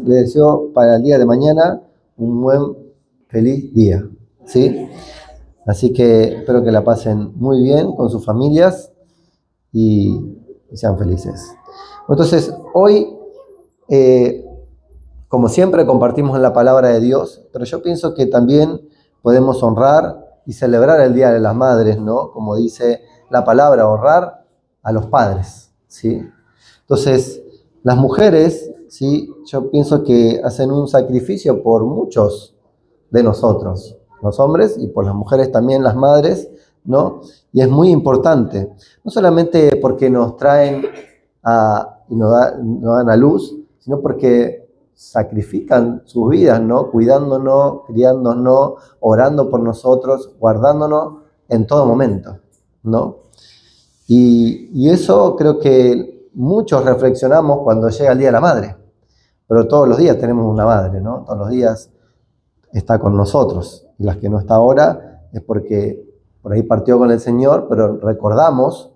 les deseo para el día de mañana un buen, feliz día, ¿sí? Así que espero que la pasen muy bien con sus familias y sean felices. Entonces, hoy, como siempre, compartimos la palabra de Dios, pero yo pienso que también podemos honrar y celebrar el Día de las Madres, ¿no? Como dice la palabra, honrar a los padres, ¿sí? Entonces, las mujeres, ¿sí? Yo pienso que hacen un sacrificio por muchos de nosotros, los hombres, y por las mujeres también, las madres, ¿no? Y es muy importante, no solamente porque nos traen y nos dan a luz, sino porque sacrifican sus vidas, ¿no? Cuidándonos, criándonos, orando por nosotros, guardándonos en todo momento, ¿no? Y eso creo que muchos reflexionamos cuando llega el Día de la Madre, pero todos los días tenemos una madre, ¿no? Todos los días está con nosotros. Y las que no está ahora es porque por ahí partió con el Señor, pero recordamos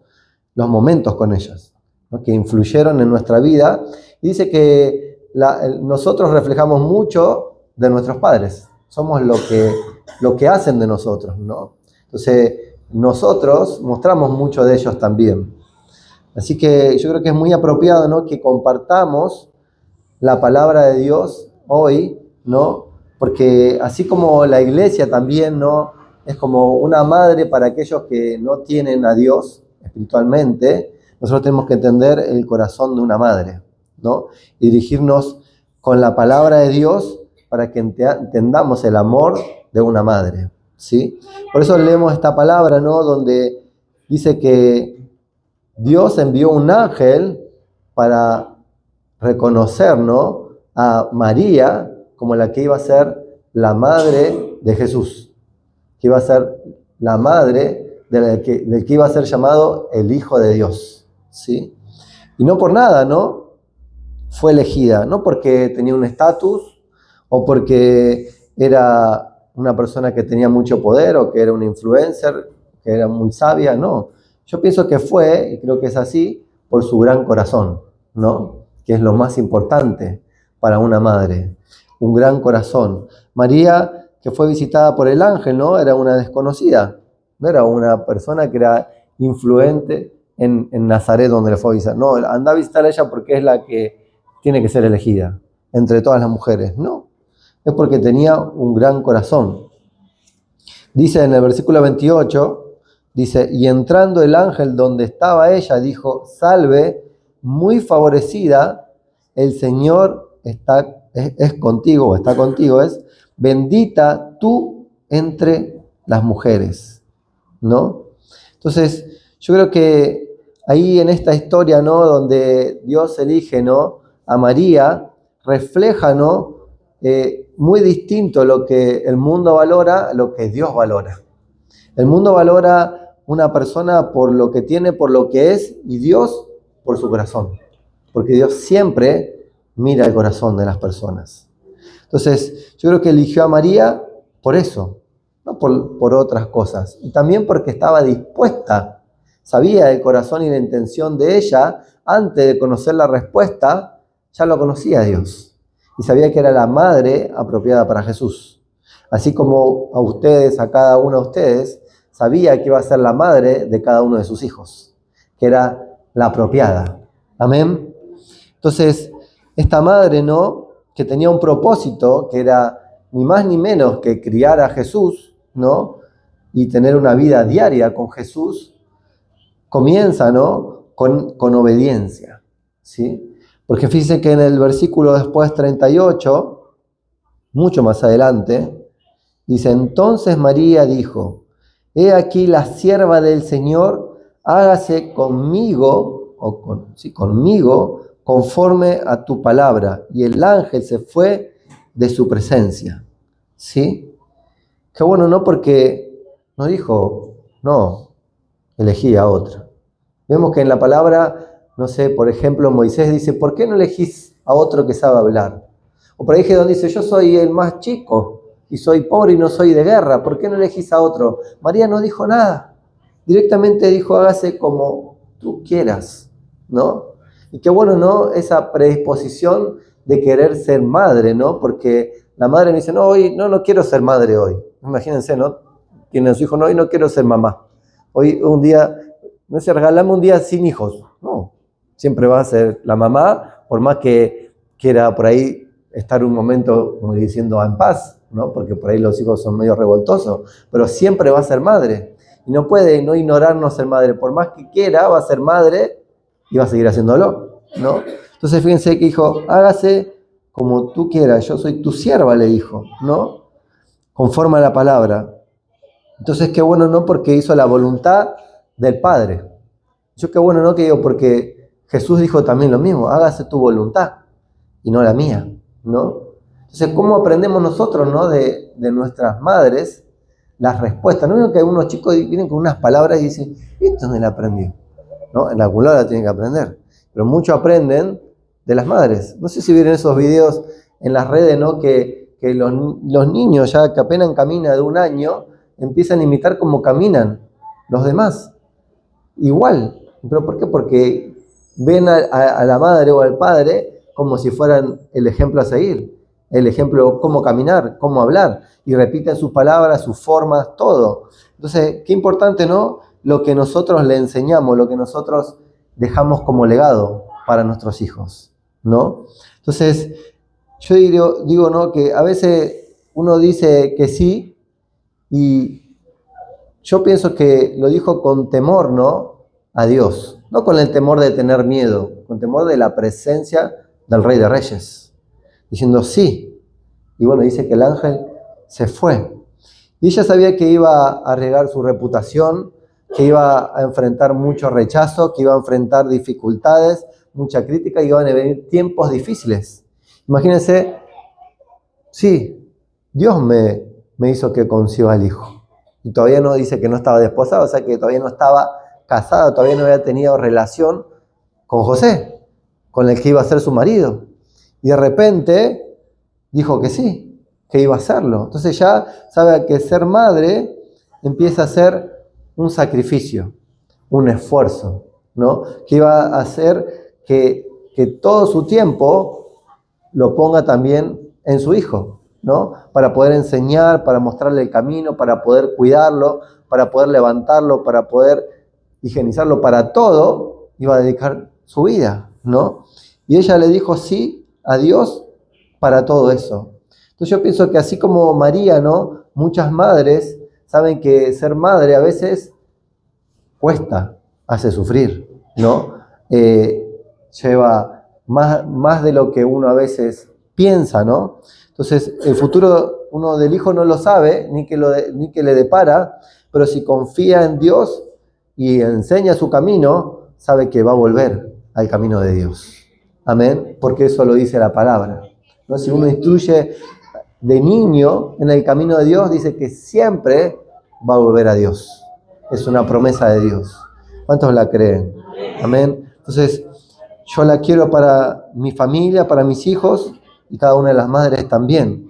los momentos con ellas, ¿no? Que influyeron en nuestra vida. Y dice que nosotros reflejamos mucho de nuestros padres. Somos lo que hacen de nosotros, ¿no? Entonces, nosotros mostramos mucho de ellos también. Así que yo creo que es muy apropiado, ¿no? Que compartamos la palabra de Dios hoy, ¿no? Porque así como la iglesia también, ¿no? Es como una madre para aquellos que no tienen a Dios espiritualmente, nosotros tenemos que entender el corazón de una madre, ¿no? Y dirigirnos con la palabra de Dios para que entendamos el amor de una madre, ¿sí? Por eso leemos esta palabra, ¿no? Donde dice que Dios envió un ángel para reconocer, ¿no? A María como la que iba a ser la madre de Jesús, que iba a ser la madre del que iba a ser llamado el Hijo de Dios, ¿sí? Y no por nada, ¿no? Fue elegida, no porque tenía un estatus o porque era una persona que tenía mucho poder o que era una influencer, que era muy sabia, no. Yo pienso que fue, y creo que es así, por su gran corazón, ¿no? Que es lo más importante para una madre, un gran corazón. María, que fue visitada por el ángel, ¿no? Era una desconocida, no era una persona que era influente en Nazaret donde le fue a visitar. No, anda a visitar a ella porque es la que tiene que ser elegida entre todas las mujeres. No, es porque tenía un gran corazón. Dice en el versículo 28, dice, y entrando el ángel donde estaba ella, dijo, salve, muy favorecida, el Señor es contigo, o está contigo, es bendita tú entre las mujeres, ¿no? Entonces, yo creo que ahí en esta historia, ¿no? Donde Dios elige, ¿no? A María, refleja, ¿no? Muy distinto lo que el mundo valora a lo que Dios valora. El mundo valora una persona por lo que tiene, por lo que es, y Dios por su corazón. Porque Dios siempre mira el corazón de las personas. Entonces, yo creo que eligió a María por eso, no por otras cosas. Y también porque estaba dispuesta, sabía el corazón y la intención de ella, antes de conocer la respuesta, ya lo conocía a Dios. Y sabía que era la madre apropiada para Jesús. Así como a ustedes, a cada uno de ustedes, sabía que iba a ser la madre de cada uno de sus hijos, que era la apropiada. Amén. Entonces, esta madre, ¿no? Que tenía un propósito, que era ni más ni menos que criar a Jesús, ¿no? Y tener una vida diaria con Jesús, comienza, ¿no? Con obediencia, ¿sí? Porque fíjense que en el versículo después 38, mucho más adelante, dice, entonces María dijo, he aquí la sierva del Señor, hágase conmigo, conmigo, conforme a tu palabra. Y el ángel se fue de su presencia. ¿Sí? Qué bueno, no porque no dijo, no, elegí a otra. Vemos que en la palabra, no sé, por ejemplo, Moisés dice, ¿por qué no elegís a otro que sabe hablar? O por ahí donde dice, yo soy el más chico y soy pobre y no soy de guerra, ¿por qué no elegís a otro? María no dijo nada. Directamente dijo, hágase como tú quieras, ¿no? Y qué bueno, ¿no? Esa predisposición de querer ser madre, ¿no? Porque la madre me dice, no, hoy no quiero ser madre hoy. Imagínense, ¿no? Tienen su hijo, no, hoy no quiero ser mamá. Hoy un día, no sé, regalame un día sin hijos. No, siempre va a ser la mamá, por más que quiera por ahí estar un momento, como diciendo, en paz, ¿no? Porque por ahí los hijos son medio revoltosos, pero siempre va a ser madre. Y no puede no ignorarnos ser madre. Por más que quiera, va a ser madre y va a seguir haciéndolo, ¿no? Entonces fíjense que dijo, hágase como tú quieras, yo soy tu sierva, le dijo, ¿no? Conforme a la palabra. Entonces qué bueno, ¿no? Porque hizo la voluntad del Padre. Yo qué bueno, ¿no? Que digo, porque Jesús dijo también lo mismo, hágase tu voluntad y no la mía, ¿no? Entonces, ¿cómo aprendemos nosotros, ¿no? De nuestras madres las respuestas? No es que algunos chicos vienen con unas palabras y dicen, ¿esto dónde la aprendió? ¿No? En algún lado la tienen que aprender. Pero muchos aprenden de las madres. No sé si vieron esos videos en las redes, ¿no? Que los niños ya que apenas caminan de 1 año, empiezan a imitar cómo caminan los demás. Igual. ¿Pero por qué? Porque ven a la madre o al padre como si fueran el ejemplo a seguir. El ejemplo, cómo caminar, cómo hablar. Y repiten sus palabras, sus formas, todo. Entonces, qué importante, ¿no? Lo que nosotros le enseñamos, lo que nosotros dejamos como legado para nuestros hijos, ¿no? Entonces, yo digo, ¿no? Que a veces uno dice que sí y yo pienso que lo dijo con temor, ¿no? A Dios, no con el temor de tener miedo, con temor de la presencia del Rey de Reyes, diciendo sí. Y bueno, dice que el ángel se fue. Y ella sabía que iba a arriesgar su reputación, que iba a enfrentar mucho rechazo, que iba a enfrentar dificultades, mucha crítica, y iban a venir tiempos difíciles. Imagínense, sí, Dios me hizo que conciba al hijo. Y todavía no dice que no estaba desposada, o sea que todavía no estaba casada, todavía no había tenido relación con José, con el que iba a ser su marido. Y de repente dijo que sí, que iba a hacerlo. Entonces ya sabe que ser madre empieza a ser un sacrificio, un esfuerzo, ¿no? Que iba a hacer que todo su tiempo lo ponga también en su hijo, ¿no? Para poder enseñar, para mostrarle el camino, para poder cuidarlo, para poder levantarlo, para poder higienizarlo, para todo, iba a dedicar su vida, ¿no? Y ella le dijo sí a Dios para todo eso. Entonces yo pienso que así como María, ¿no? Muchas madres saben que ser madre a veces cuesta, hace sufrir, ¿no? Lleva más de lo que uno a veces piensa, ¿no? Entonces el futuro uno del hijo no lo sabe, ni que le depara, pero si confía en Dios y enseña su camino, sabe que va a volver al camino de Dios. Amén, porque eso lo dice la palabra, ¿no? Si uno instruye de niño en el camino de Dios, dice que siempre va a volver a Dios. Es una promesa de Dios. ¿Cuántos la creen? Amén. Entonces, yo la quiero para mi familia, para mis hijos y cada una de las madres también.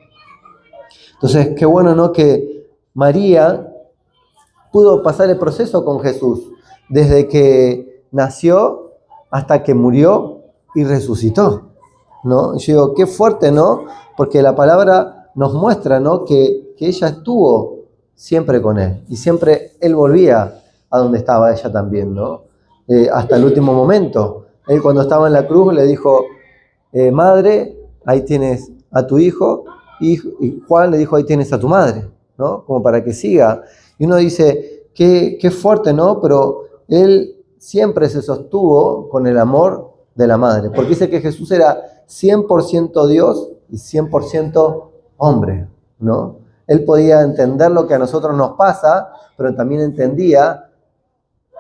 Entonces, qué bueno, ¿no? Que María pudo pasar el proceso con Jesús, desde que nació hasta que murió y resucitó, ¿no? Y yo digo, qué fuerte, ¿no? Porque la palabra nos muestra, ¿no? Que ella estuvo siempre con él y siempre él volvía a donde estaba ella también, ¿no? Hasta el último momento. Él cuando estaba en la cruz le dijo, madre, ahí tienes a tu hijo, y Juan le dijo, ahí tienes a tu madre, ¿no? Como para que siga. Y uno dice, qué fuerte, ¿no? Pero él siempre se sostuvo con el amor de la madre, porque dice que Jesús era 100% Dios y 100% hombre, ¿no? Él podía entender lo que a nosotros nos pasa, pero también entendía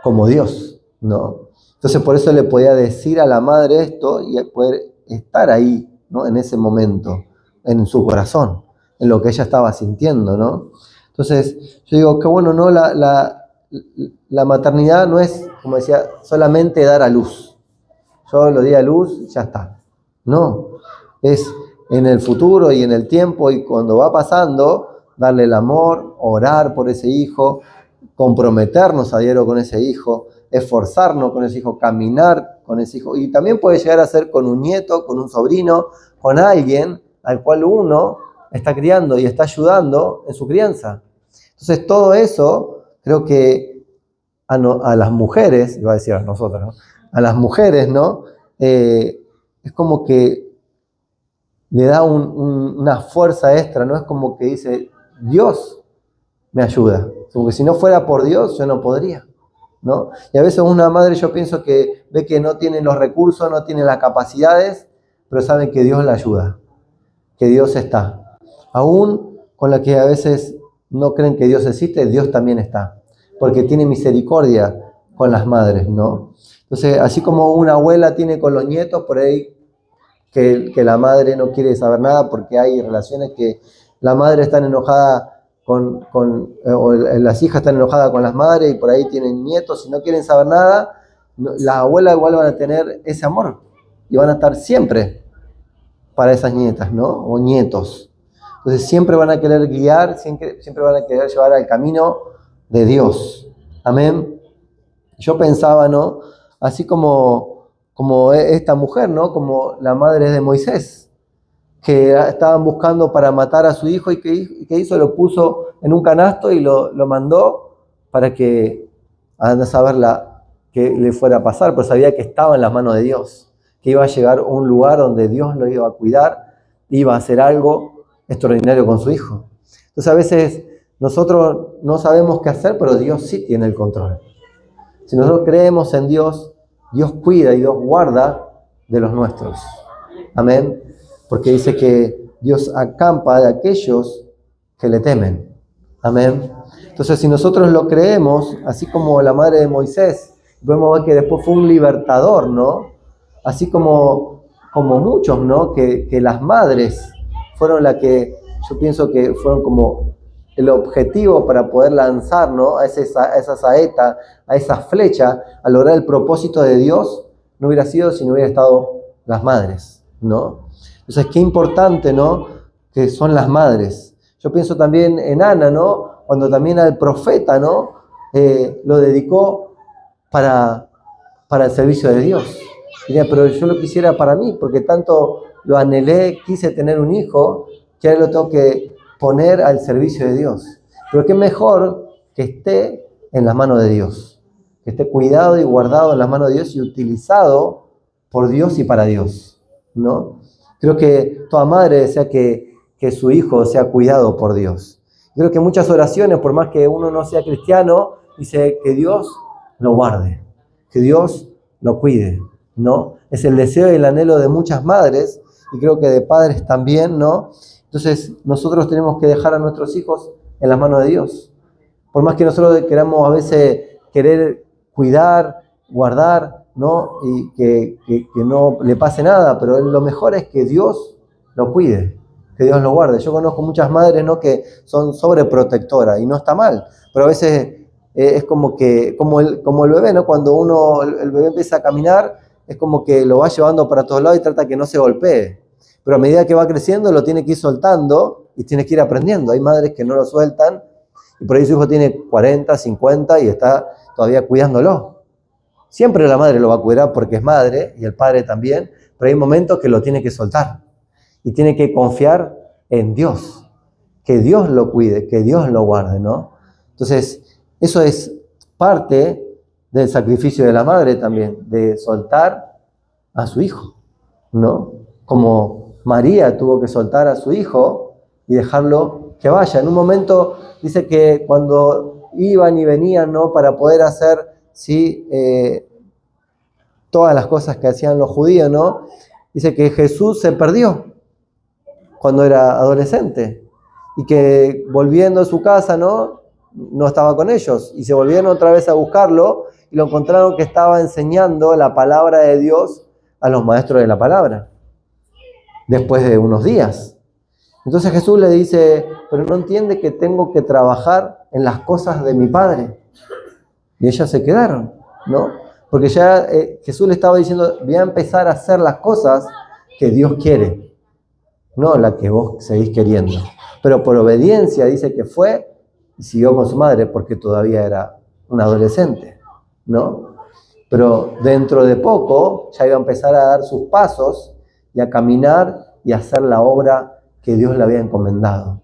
como Dios, ¿no? Entonces por eso le podía decir a la madre esto y poder estar ahí, ¿no? En ese momento, en su corazón, en lo que ella estaba sintiendo, ¿no? Entonces yo digo, qué bueno, ¿no? La maternidad no es, como decía, solamente dar a luz. Yo lo di a luz, ya está. No, es en el futuro y en el tiempo y cuando va pasando, darle el amor, orar por ese hijo, comprometernos a diario con ese hijo, esforzarnos con ese hijo, caminar con ese hijo. Y también puede llegar a ser con un nieto, con un sobrino, con alguien al cual uno está criando y está ayudando en su crianza. Entonces todo eso creo que a las mujeres, iba a decir a nosotros, ¿no? A las mujeres, ¿no? Es como que le da una fuerza extra, ¿no? Es como que dice, Dios me ayuda. Como que si no fuera por Dios, yo no podría, ¿no? Y a veces una madre, yo pienso que ve que no tiene los recursos, no tiene las capacidades, pero sabe que Dios la ayuda, que Dios está. Aún con la que a veces no creen que Dios existe, Dios también está, porque tiene misericordia con las madres, ¿no? Entonces, así como una abuela tiene con los nietos, por ahí que la madre no quiere saber nada, porque hay relaciones que la madre está enojada o las hijas están enojadas con las madres y por ahí tienen nietos y no quieren saber nada, las abuelas igual van a tener ese amor y van a estar siempre para esas nietas, ¿no? O nietos. Entonces siempre van a querer guiar, siempre van a querer llevar al camino de Dios. Amén. Yo pensaba, ¿no? Así como esta mujer, ¿no? Como la madre de Moisés, que estaban buscando para matar a su hijo y ¿qué hizo? Lo puso en un canasto y lo mandó para que, a saber que le fuera a pasar, pero sabía que estaba en las manos de Dios, que iba a llegar a un lugar donde Dios lo iba a cuidar, iba a hacer algo extraordinario con su hijo. Entonces a veces nosotros no sabemos qué hacer, pero Dios sí tiene el control. Si nosotros creemos en Dios, Dios cuida y Dios guarda de los nuestros. Amén. Porque dice que Dios acampa de aquellos que le temen. Amén. Entonces, si nosotros lo creemos, así como la madre de Moisés, podemos ver que después fue un libertador, ¿no? Así como muchos, ¿no? Que las madres fueron las que, yo pienso que fueron como el objetivo para poder lanzar, ¿no? a esa saeta, a esa flecha, a lograr el propósito de Dios, no hubiera sido si no hubiera estado las madres, ¿no? Entonces, qué importante, ¿no? Que son las madres. Yo pienso también en Ana, ¿no? Cuando también al profeta, ¿no? Lo dedicó para el servicio de Dios. Diría, pero yo lo quisiera para mí, porque tanto lo anhelé, quise tener un hijo, que ahora lo tengo que poner al servicio de Dios. Pero qué mejor que esté en las manos de Dios, que esté cuidado y guardado en las manos de Dios y utilizado por Dios y para Dios, ¿no? Creo que toda madre desea que su hijo sea cuidado por Dios. Creo que muchas oraciones, por más que uno no sea cristiano, dice que Dios lo guarde, que Dios lo cuide, ¿no? Es el deseo y el anhelo de muchas madres y creo que de padres también, ¿no? Entonces nosotros tenemos que dejar a nuestros hijos en las manos de Dios. Por más que nosotros queramos a veces querer cuidar, guardar, ¿no? Y que no le pase nada, pero lo mejor es que Dios lo cuide, que Dios lo guarde. Yo conozco muchas madres, ¿no? Que son sobreprotectoras y no está mal, pero a veces es como el bebé, ¿no? Cuando el bebé empieza a caminar, es como que lo va llevando para todos lados y trata que no se golpee. Pero a medida que va creciendo lo tiene que ir soltando y tiene que ir aprendiendo. Hay madres que no lo sueltan y por ahí su hijo tiene 40, 50 y está todavía cuidándolo. Siempre la madre lo va a cuidar porque es madre y el padre también, pero hay momentos que lo tiene que soltar y tiene que confiar en Dios, que Dios lo cuide, que Dios lo guarde, ¿no? Entonces, eso es parte del sacrificio de la madre también, de soltar a su hijo, ¿no? Como María tuvo que soltar a su hijo y dejarlo que vaya. En un momento dice que cuando iban y venían, ¿no? Para poder hacer, ¿sí? Todas las cosas que hacían los judíos, ¿no? Dice que Jesús se perdió cuando era adolescente y que volviendo a su casa, ¿no? No estaba con ellos y se volvieron otra vez a buscarlo y lo encontraron que estaba enseñando la palabra de Dios a los maestros de la palabra después de unos días. Entonces Jesús le dice, pero no entiende que tengo que trabajar en las cosas de mi Padre. Y ellas se quedaron, ¿no? Porque ya Jesús le estaba diciendo, voy a empezar a hacer las cosas que Dios quiere, no las que vos seguís queriendo. Pero por obediencia dice que fue y siguió con su madre porque todavía era un adolescente, ¿no? Pero dentro de poco ya iba a empezar a dar sus pasos y a caminar y hacer la obra que Dios le había encomendado.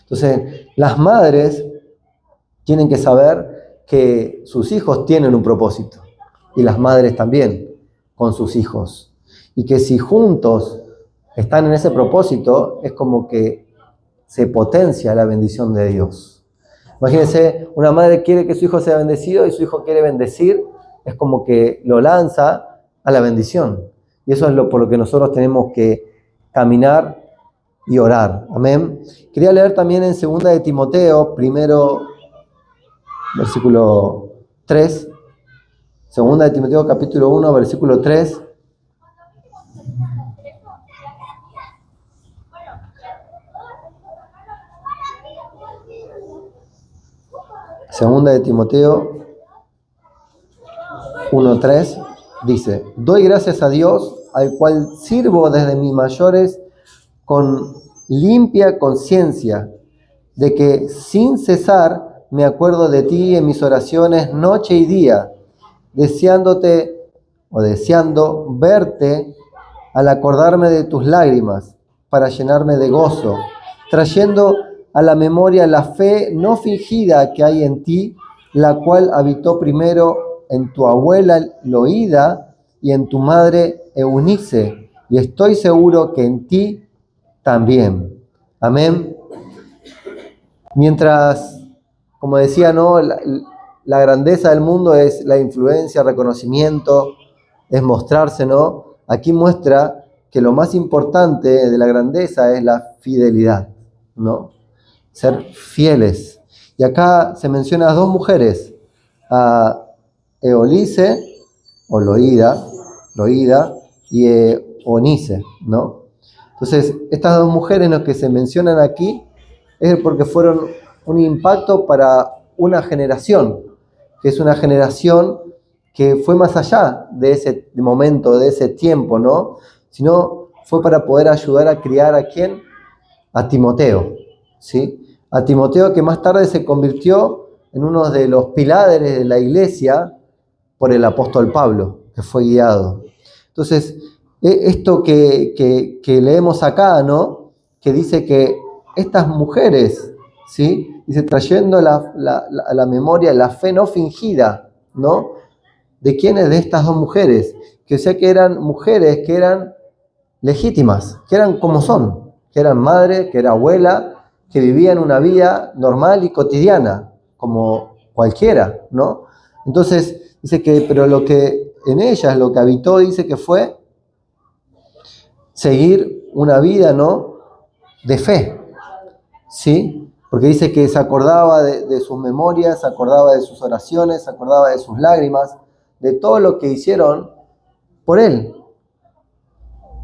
Entonces, las madres tienen que saber que sus hijos tienen un propósito, y las madres también con sus hijos. Y que si juntos están en ese propósito, es como que se potencia la bendición de Dios. Imagínense, una madre quiere que su hijo sea bendecido y su hijo quiere bendecir, es como que lo lanza a la bendición. Y eso es por lo que nosotros tenemos que caminar y orar. Amén. Quería leer también en 2 de Timoteo, primero, versículo 3. 2 de Timoteo, capítulo 1, versículo 3. Segunda de Timoteo 1:3 dice: doy gracias a Dios, al cual sirvo desde mis mayores con limpia conciencia, de que sin cesar me acuerdo de ti en mis oraciones noche y día, deseando verte al acordarme de tus lágrimas, para llenarme de gozo, trayendo a la memoria la fe no fingida que hay en ti, la cual habitó primero en tu abuela Loída y en tu madre Eunice, y estoy seguro que en ti también. Amén. Mientras, como decía, ¿no? La grandeza del mundo es la influencia, el reconocimiento, es mostrarse, ¿no? Aquí muestra que lo más importante de la grandeza es la fidelidad, ¿no? Ser fieles. Y acá se menciona a dos mujeres, a Eolice, o Loída y Eunice, ¿no? Entonces, estas dos mujeres que se mencionan aquí es porque fueron un impacto para una generación, que es una generación que fue más allá de ese momento, de ese tiempo, ¿no? Sino fue para poder ayudar a criar ¿a quién? A Timoteo, ¿sí? A Timoteo, que más tarde se convirtió en uno de los pilares de la iglesia por el apóstol Pablo, que fue guiado. Entonces, esto que leemos acá, ¿no? Que dice que estas mujeres, ¿sí? Dice, trayendo a la memoria la fe no fingida, ¿no? ¿De quiénes? De estas dos mujeres, que sé que eran mujeres que eran legítimas, que eran como son, que eran madre, que era abuela, que vivían una vida normal y cotidiana, como cualquiera, ¿no? Entonces, dice que, pero lo que en ellas, lo que habitó, dice que fue seguir una vida, ¿no? De fe, ¿sí? Porque dice que se acordaba de sus memorias, se acordaba de sus oraciones, se acordaba de sus lágrimas, de todo lo que hicieron por él,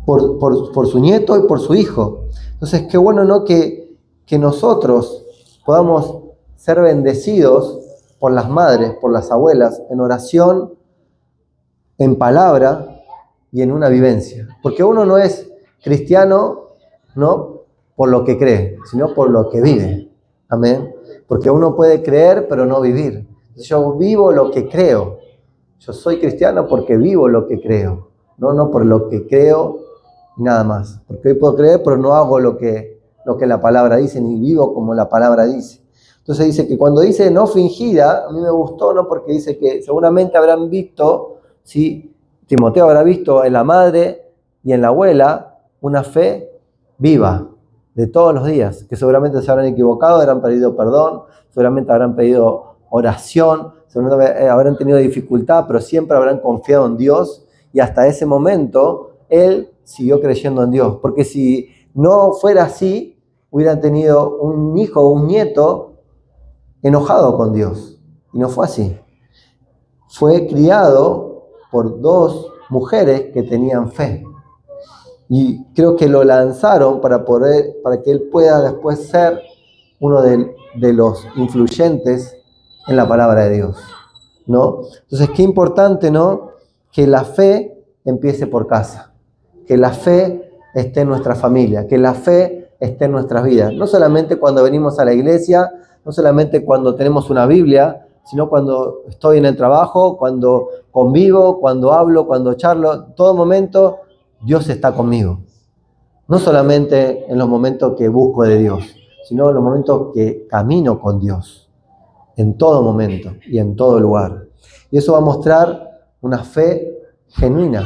por su nieto y por su hijo. Entonces, qué bueno, ¿no? Que nosotros podamos ser bendecidos por las madres, por las abuelas, en oración, en palabra y en una vivencia. Porque uno no es cristiano, ¿no? Por lo que cree, sino por lo que vive. Amén. Porque uno puede creer, pero no vivir. Yo vivo lo que creo. Yo soy cristiano porque vivo lo que creo. No por lo que creo y nada más. Porque hoy puedo creer, pero no hago lo que la palabra dice, ni vivo como la palabra dice. Entonces dice que cuando dice no fingida, a mí me gustó, ¿no? Porque dice que seguramente habrán visto, ¿sí? Timoteo habrá visto en la madre y en la abuela una fe viva de todos los días, que seguramente se habrán equivocado, habrán pedido perdón, seguramente habrán pedido oración, seguramente habrán tenido dificultad, pero siempre habrán confiado en Dios, y hasta ese momento él siguió creyendo en Dios, porque si no fuera así, hubieran tenido un hijo o un nieto enojado con Dios, y no fue así. Fue criado por dos mujeres que tenían fe, y creo que lo lanzaron para que él pueda después ser uno de los influyentes en la palabra de Dios, ¿no? Entonces, qué importante, ¿no? Que la fe empiece por casa, que la fe esté en nuestra familia, que la fe esté en nuestras vidas. No solamente cuando venimos a la iglesia, no solamente cuando tenemos una Biblia, sino cuando estoy en el trabajo, cuando convivo, cuando hablo, cuando charlo, en todo momento Dios está conmigo. No solamente en los momentos que busco de Dios, sino en los momentos que camino con Dios, en todo momento y en todo lugar. Y eso va a mostrar una fe genuina,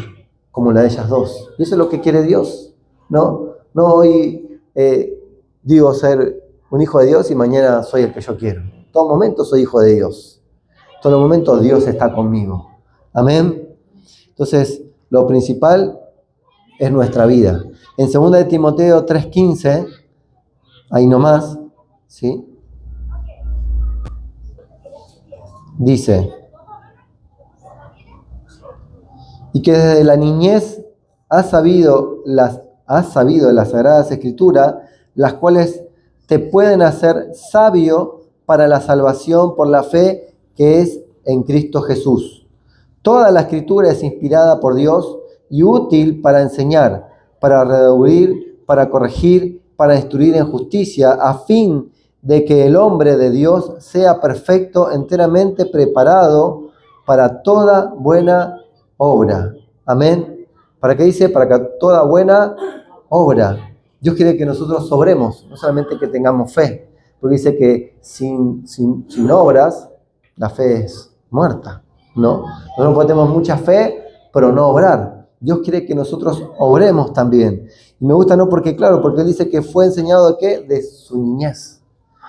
como la de ellas dos. Y eso es lo que quiere Dios, ¿no? No hoy digo ser un hijo de Dios y mañana soy el que yo quiero. En todo momento soy hijo de Dios. En todo momento Dios está conmigo. Amén. Entonces, lo principal es nuestra vida. En 2 de Timoteo 3:15, ahí nomás, ¿sí? Dice: y que desde la niñez has sabido de las Sagradas Escrituras, las cuales te pueden hacer sabio para la salvación por la fe que es en Cristo Jesús. Toda la Escritura es inspirada por Dios y útil para enseñar, para redarguir, para corregir, para instruir en justicia, a fin de que el hombre de Dios sea perfecto, enteramente preparado para toda buena obra. Amén. ¿Para qué dice? Para que toda buena obra. Dios quiere que nosotros obremos, no solamente que tengamos fe, porque dice que sin obras la fe es muerta, ¿no? Nosotros tenemos mucha fe, pero no obrar. Dios quiere que nosotros obremos también. Y me gusta, ¿no? Porque claro, porque Él dice que fue enseñado de ¿qué? De su niñez.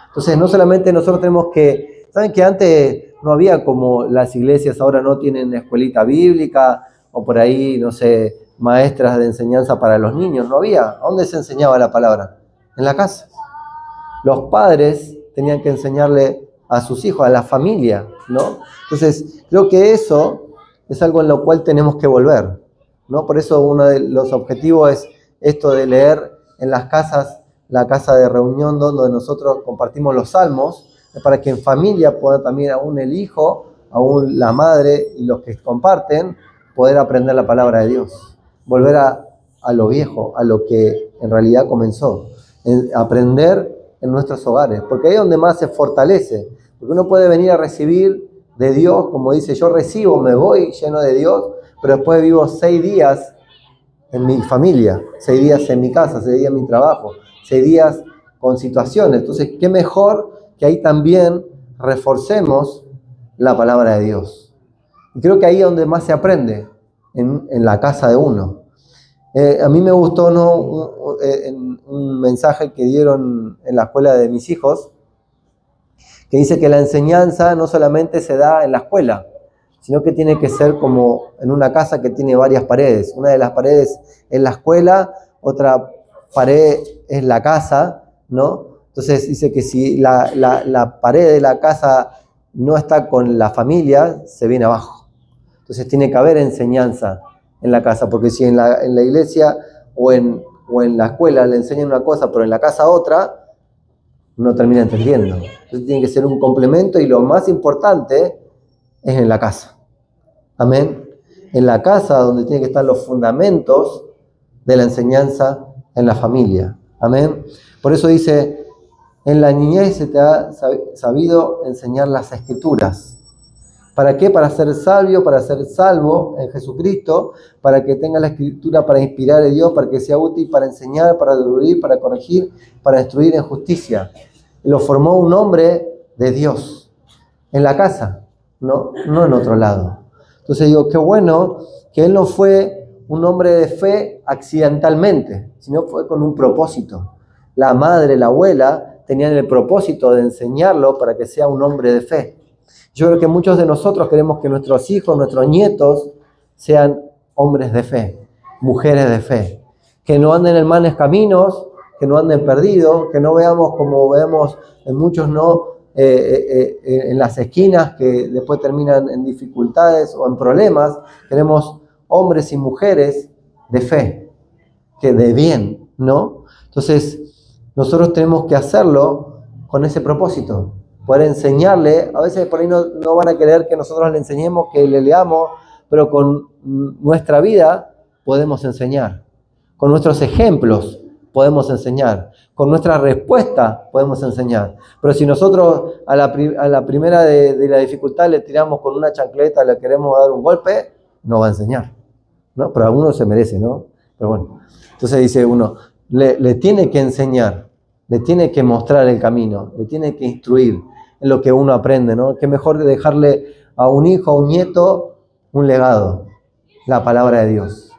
Entonces, no solamente nosotros tenemos que... ¿Saben que antes no había como las iglesias ahora no tienen escuelita bíblica o por ahí, no sé, maestras de enseñanza para los niños? No había. ¿A dónde se enseñaba la palabra? En la casa. Los padres tenían que enseñarle a sus hijos, a la familia, ¿no? Entonces, creo que eso es algo en lo cual tenemos que volver, ¿no? Por eso uno de los objetivos es esto de leer en las casas, la casa de reunión donde nosotros compartimos los salmos, para que en familia pueda también aún el hijo, aún la madre y los que comparten, poder aprender la palabra de Dios. Volver a lo viejo, a lo que en realidad comenzó. Aprender en nuestros hogares, porque ahí es donde más se fortalece, porque uno puede venir a recibir de Dios, como dice, yo recibo, me voy lleno de Dios, pero después vivo 6 días en mi familia, 6 días en mi casa, 6 días en mi trabajo, 6 días con situaciones. Entonces, qué mejor que ahí también reforcemos la palabra de Dios. Y creo que ahí es donde más se aprende, en la casa de uno. A mí me gustó un mensaje que dieron en la escuela de mis hijos, que dice que la enseñanza no solamente se da en la escuela, sino que tiene que ser como en una casa que tiene varias paredes. Una de las paredes es la escuela, otra pared es la casa, ¿no? Entonces dice que si la pared de la casa no está con la familia, se viene abajo. Entonces tiene que haber enseñanza en la casa, porque si en la iglesia o en la escuela le enseñan una cosa, pero en la casa otra, no termina entendiendo. Entonces tiene que ser un complemento y lo más importante es en la casa. Amén. En la casa donde tienen que estar los fundamentos de la enseñanza en la familia. Amén. Por eso dice, en la niñez se te ha sabido enseñar las Escrituras. ¿Para qué? Para ser sabio, para ser salvo en Jesucristo, para que tenga la Escritura para inspirar a Dios, para que sea útil para enseñar, para redarguir, para corregir, para instruir en justicia. Lo formó un hombre de Dios en la casa, no en otro lado. Entonces digo, qué bueno que él no fue un hombre de fe accidentalmente, sino fue con un propósito. La madre, la abuela tenían el propósito de enseñarlo para que sea un hombre de fe. Yo creo que muchos de nosotros queremos que nuestros hijos, nuestros nietos, sean hombres de fe, mujeres de fe, que no anden en malos caminos, que no anden perdidos, que no veamos como vemos en muchos en las esquinas que después terminan en dificultades o en problemas. Queremos hombres y mujeres de fe, que de bien, ¿no? Entonces, nosotros tenemos que hacerlo con ese propósito. Poder enseñarle, a veces por ahí no van a querer que nosotros le enseñemos, que le leamos, pero con nuestra vida podemos enseñar. Con nuestros ejemplos podemos enseñar. Con nuestra respuesta podemos enseñar. Pero si nosotros a la primera de la dificultad le tiramos con una chancleta, le queremos dar un golpe, no va a enseñar, ¿no? Pero alguno se merece, ¿no? Pero bueno, entonces dice uno, le tiene que enseñar, le tiene que mostrar el camino, le tiene que instruir en lo que uno aprende, ¿no? Qué mejor que dejarle a un hijo, a un nieto, un legado, la palabra de Dios,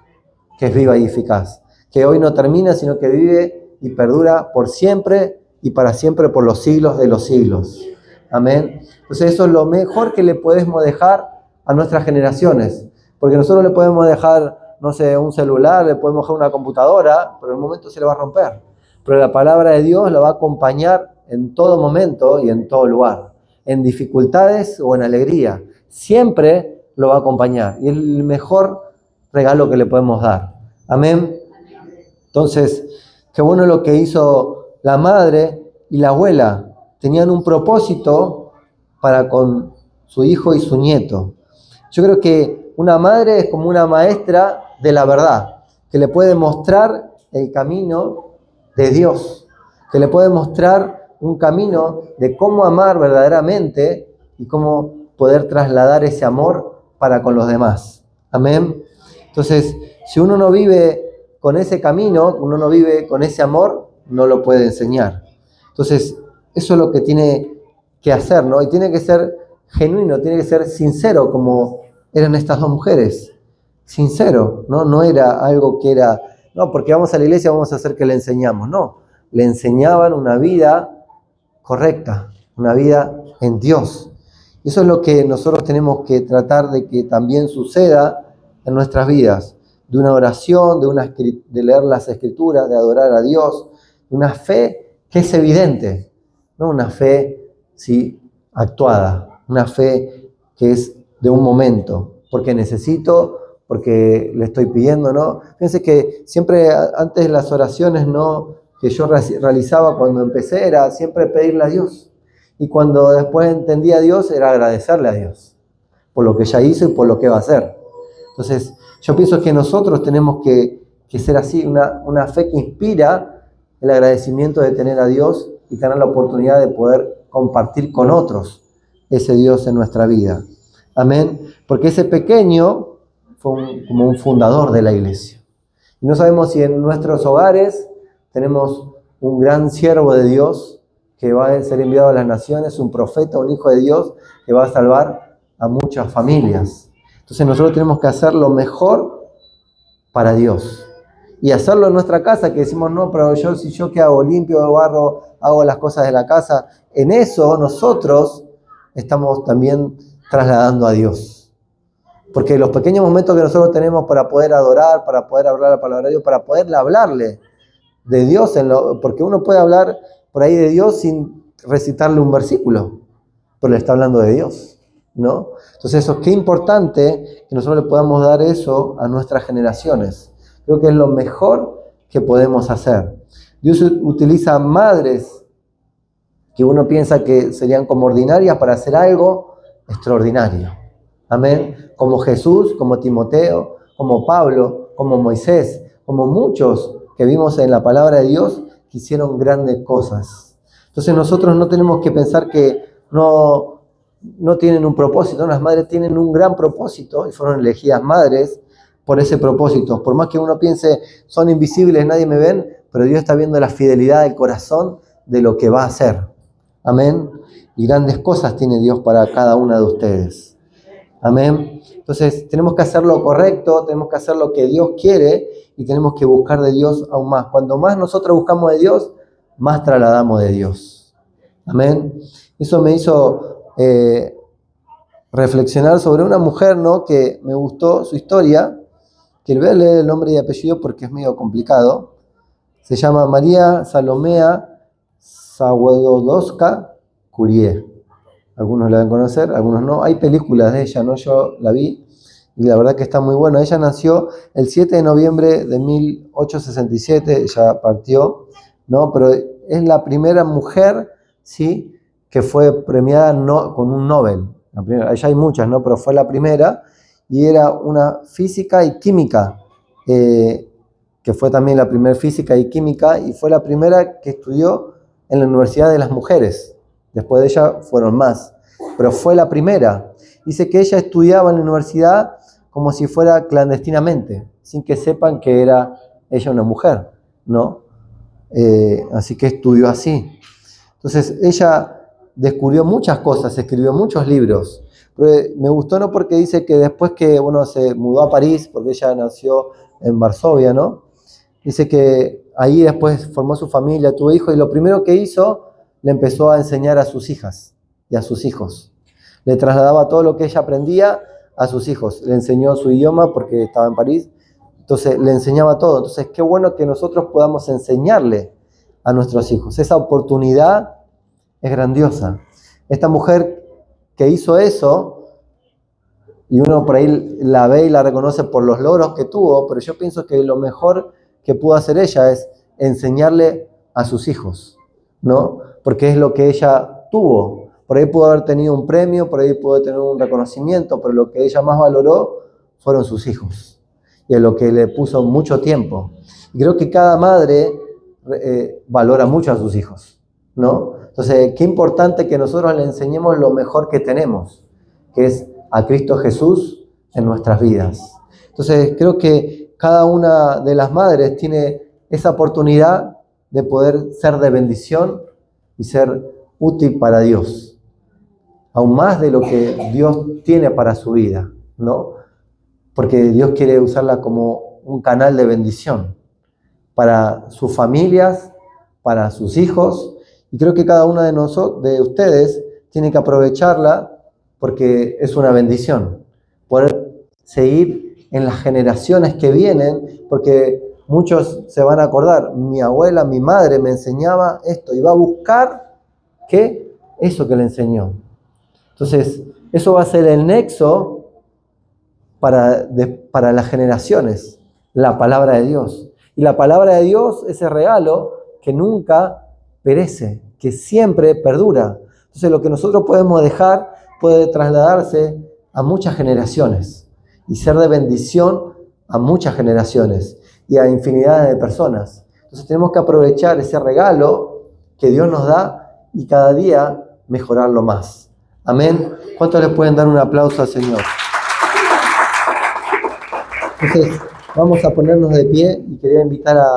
que es viva y eficaz, que hoy no termina, sino que vive y perdura por siempre y para siempre por los siglos de los siglos. Amén. Entonces eso es lo mejor que le podemos dejar a nuestras generaciones, porque nosotros le podemos dejar, no sé, un celular, le podemos dejar una computadora, pero en un momento se le va a romper. Pero la palabra de Dios la va a acompañar en todo momento y en todo lugar, en dificultades o en alegría. Siempre lo va a acompañar y es el mejor regalo que le podemos dar. Amén. Entonces, qué bueno lo que hizo la madre y la abuela. Tenían un propósito para con su hijo y su nieto. Yo creo que una madre es como una maestra de la verdad, que le puede mostrar el camino de Dios, que le puede mostrar un camino de cómo amar verdaderamente y cómo poder trasladar ese amor para con los demás. Amén. Entonces, si uno no vive con ese camino, uno no vive con ese amor, no lo puede enseñar. Entonces, eso es lo que tiene que hacer, ¿no? Y tiene que ser genuino, tiene que ser sincero, como eran estas dos mujeres. Sincero, ¿no? No era algo que era, no, porque vamos a la iglesia vamos a hacer que le enseñamos. No, le enseñaban una vida correcta, una vida en Dios. Y eso es lo que nosotros tenemos que tratar de que también suceda en nuestras vidas, de una oración, de leer las escrituras, de adorar a Dios, de una fe que es evidente, no una fe sí, actuada, una fe que es de un momento, porque necesito, porque le estoy pidiendo, ¿no? Fíjense que siempre antes las oraciones, ¿no?, que yo realizaba cuando empecé era siempre pedirle a Dios. Y cuando después entendí a Dios era agradecerle a Dios por lo que ya hizo y por lo que va a hacer. Entonces, yo pienso que nosotros tenemos que ser así, una fe que inspira el agradecimiento de tener a Dios y tener la oportunidad de poder compartir con otros ese Dios en nuestra vida. Amén. Porque ese pequeño fue como un fundador de la iglesia. Y no sabemos si en nuestros hogares tenemos un gran siervo de Dios que va a ser enviado a las naciones, un profeta, un hijo de Dios que va a salvar a muchas familias. Entonces nosotros tenemos que hacer lo mejor para Dios. Y hacerlo en nuestra casa, que decimos, no, pero si yo que hago, limpio, barro, hago las cosas de la casa. En eso nosotros estamos también trasladando a Dios. Porque los pequeños momentos que nosotros tenemos para poder adorar, para poder hablar la palabra de Dios, para poderle hablarle de Dios, porque uno puede hablar por ahí de Dios sin recitarle un versículo, pero le está hablando de Dios, ¿no? Entonces eso, qué importante que nosotros le podamos dar eso a nuestras generaciones. Creo que es lo mejor que podemos hacer. Dios utiliza madres que uno piensa que serían como ordinarias para hacer algo extraordinario. Amén. Como Jesús, como Timoteo, como Pablo, como Moisés, como muchos que vimos en la palabra de Dios que hicieron grandes cosas. Entonces nosotros no tenemos que pensar que no tienen un propósito. Las madres tienen un gran propósito y fueron elegidas madres por ese propósito. Por más que uno piense, son invisibles, nadie me ven, pero Dios está viendo la fidelidad del corazón de lo que va a hacer. Amén. Y grandes cosas tiene Dios para cada una de ustedes. Amén. Entonces tenemos que hacer lo correcto, tenemos que hacer lo que Dios quiere y tenemos que buscar de Dios aún más. Cuando más nosotros buscamos de Dios, más trasladamos de Dios. Amén. Eso me hizo reflexionar sobre una mujer, ¿no?, que me gustó su historia, que le voy a leer el nombre y apellido porque es medio complicado. Se llama María Salomea Zawodowska Curie. Algunos la deben conocer, algunos no. Hay películas de ella, ¿no? Yo la vi y la verdad que está muy buena. Ella nació el 7 de noviembre de 1867, ella partió, ¿no? Pero es la primera mujer, ¿sí?, que fue premiada con un Nobel. Allá hay muchas, ¿no? Pero fue la primera y era una física y química, que fue también la primera física y química y fue la primera que estudió en la Universidad de las Mujeres. Después de ella fueron más, pero fue la primera. Dice que ella estudiaba en la universidad como si fuera clandestinamente, sin que sepan que era ella una mujer, ¿no? Así que estudió así. Entonces ella descubrió muchas cosas, escribió muchos libros. Pero me gustó no porque dice que después que se mudó a París, porque ella nació en Varsovia, ¿no? Dice que ahí después formó su familia, tuvo hijos, y lo primero que hizo, le empezó a enseñar a sus hijas y a sus hijos. Le trasladaba todo lo que ella aprendía a sus hijos. Le enseñó su idioma porque estaba en París. Entonces le enseñaba todo. Entonces qué bueno que nosotros podamos enseñarle a nuestros hijos. Esa oportunidad es grandiosa. Esta mujer que hizo eso, y uno por ahí la ve y la reconoce por los logros que tuvo, pero yo pienso que lo mejor que pudo hacer ella es enseñarle a sus hijos, ¿no? Porque es lo que ella tuvo. Por ahí pudo haber tenido un premio, por ahí pudo tener un reconocimiento, pero lo que ella más valoró fueron sus hijos, y a lo que le puso mucho tiempo. Y creo que cada madre valora mucho a sus hijos, ¿no? Entonces, qué importante que nosotros le enseñemos lo mejor que tenemos, que es a Cristo Jesús en nuestras vidas. Entonces, creo que cada una de las madres tiene esa oportunidad de poder ser de bendición y ser útil para Dios, aún más de lo que Dios tiene para su vida, ¿no? Porque Dios quiere usarla como un canal de bendición para sus familias, para sus hijos, y creo que cada una de ustedes tiene que aprovecharla porque es una bendición poder seguir en las generaciones que vienen, porque muchos se van a acordar, mi abuela, mi madre me enseñaba esto, y va a buscar eso que le enseñó. Entonces, eso va a ser el nexo para las generaciones, la palabra de Dios. Y la palabra de Dios, ese regalo que nunca perece, que siempre perdura. Entonces, lo que nosotros podemos dejar puede trasladarse a muchas generaciones y ser de bendición a muchas generaciones y a infinidad de personas. Entonces, tenemos que aprovechar ese regalo que Dios nos da y cada día mejorarlo más. Amén. ¿Cuántos les pueden dar un aplauso al Señor? Entonces, vamos a ponernos de pie y quería invitar a